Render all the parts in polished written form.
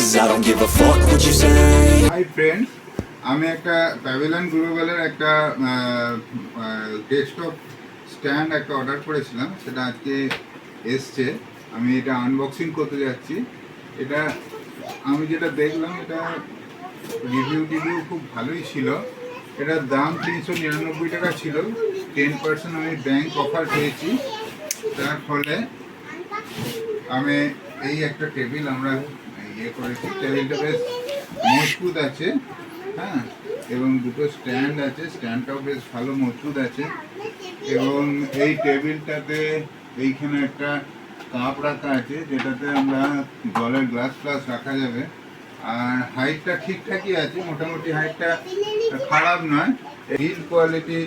cause I don't give a fuck what you say. Hi friends, আমি একটা pavilion গ্লোবালের একটা desktop stand একটা order করেছিলাম, সেটা আজকে এসছে। আমি এটা আনবক্সিং করতে যাচ্ছি। এটা আমি যেটা দেখলাম, এটা রিভিউ খুব ভালোই ছিল। এটার দাম 399 টাকা ছিল। 10% আমি ব্যাংক অফার পেয়েছি। তার ফলে আমি এই একটা টেবিল আমরা ইয়ে করেছি। টেবিলটা বেশ মজবুত আছে, হ্যাঁ, এবং দুটো স্ট্যান্ড আছে, স্ট্যান্ডটাও বেশ ভালো মজবুত আছে। এবং এই টেবিলটাতে এইখানে একটা কাপ রাখা আছে, যেটাতে আমরা জলের গ্লাস ফ্লাস রাখা যাবে। আর হাইটটা ঠিকঠাকই আছে, মোটামুটি হাইটটা খারাপ নয়। বিল্ড কোয়ালিটি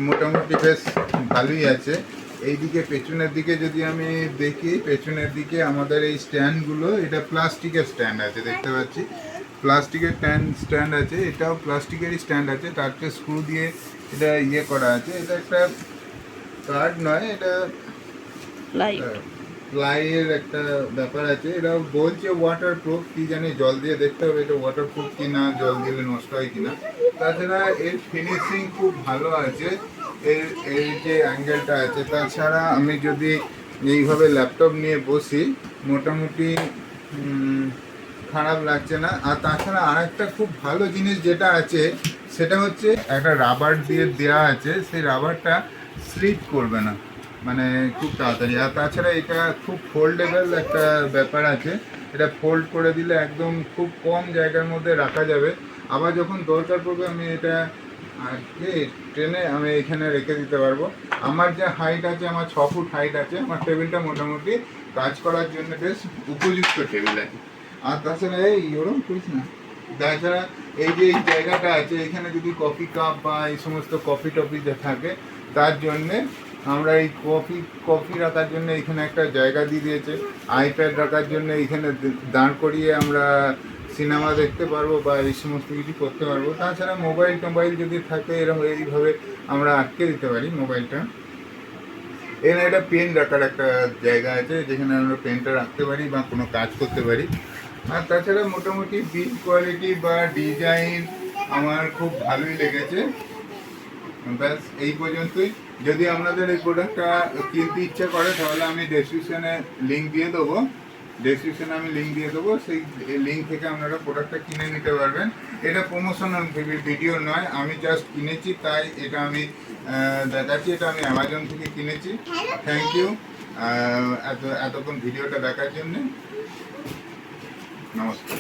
মোটামুটি বেশ ভালোই আছে। এইদিকে পেছনের দিকে যদি আমি দেখি, পেছনের দিকে আমাদের এই স্ট্যান্ডগুলো, এটা প্লাস্টিকের স্ট্যান্ড আছে, দেখতে পাচ্ছি প্লাস্টিকের স্ট্যান্ড আছে। এটাও প্লাস্টিকেরই স্ট্যান্ড আছে, তারকে স্ক্রু দিয়ে এটা ইয়ে করা আছে। এটা একটা কার্ড নয়, এটা প্লাইয়ের একটা ব্যাপার আছে। এটা বলছে ওয়াটারপ্রুফ, কি জানি, জল দিয়ে দেখতে হবে এটা ওয়াটারপ্রুফ কি না, জল দিলে নষ্ট হয় কিনা। তাছাড়া এর ফিনিশিং খুব ভালো আছে, এর যে অ্যাঙ্গেলটা আছে। তাছাড়া আমি যদি এইভাবে ল্যাপটপ নিয়ে বসি, মোটামুটি খারাপ লাগছে না। আর তাছাড়া আরেকটা খুব ভালো জিনিস যেটা আছে, সেটা হচ্ছে একটা রাবার দিয়ে দেওয়া আছে, সেই রাবারটা স্লিপ করবে না, মানে খুব তাড়াতাড়ি। আর তাছাড়া এটা খুব ফোল্ডেবল একটা ব্যাপার আছে, এটা ফোল্ড করে দিলে একদম খুব কম জায়গার মধ্যে রাখা যাবে। আবার যখন দরকার পড়বে আমি এটা ট্রেনে আমি এখানে রেখে দিতে পারবো। আমার যে হাইট আছে, আমার 6 ফুট হাইট আছে, আমার টেবিলটা মোটামুটি কাজ করার জন্য বেশ উপযুক্ত টেবিল আছে। আর তাছাড়া এই ওরম করিস না, তাছাড়া এই যে এই জায়গাটা আছে, এখানে যদি কফি কাপ বা এই সমস্ত কফি টফি যে থাকে, তার জন্যে আমরা এই কফি রাখার জন্য এখানে একটা জায়গা দিয়ে দিয়েছে। আইপ্যাড রাখার জন্য এখানে দাঁড় করিয়ে আমরা সিনেমা দেখতে পারবো বা এই সমস্ত কিছু করতে পারবো। তাছাড়া মোবাইল যদি থাকে, এরকম এইভাবে আমরা আটকে দিতে পারি মোবাইলটা। এখানে একটা পেন রাখার একটা জায়গা আছে, যেখানে আমরা পেনটা রাখতে পারি বা কোনো কাজ করতে পারি। আর তাছাড়া মোটামুটি বিল্ড কোয়ালিটি বা ডিজাইন আমার খুব ভালোই লেগেছে। ব্যাস এই পর্যন্তই। যদি আপনাদের এই প্রোডাক্টটা কিনতে ইচ্ছা করে, তাহলে আমি ডেসক্রিপশনে লিঙ্ক দিয়ে দেবো, সেই লিঙ্ক থেকে আপনারা প্রোডাক্টটা কিনে নিতে পারবেন। এটা প্রমোশনাল ভিডিও নয়, আমি জাস্ট কিনেছি তাই এটা আমি দেখাচ্ছি। এটা আমি অ্যামাজন থেকে কিনেছি। থ্যাংক ইউ এতক্ষণ ভিডিওটা দেখার জন্য। নমস্কার।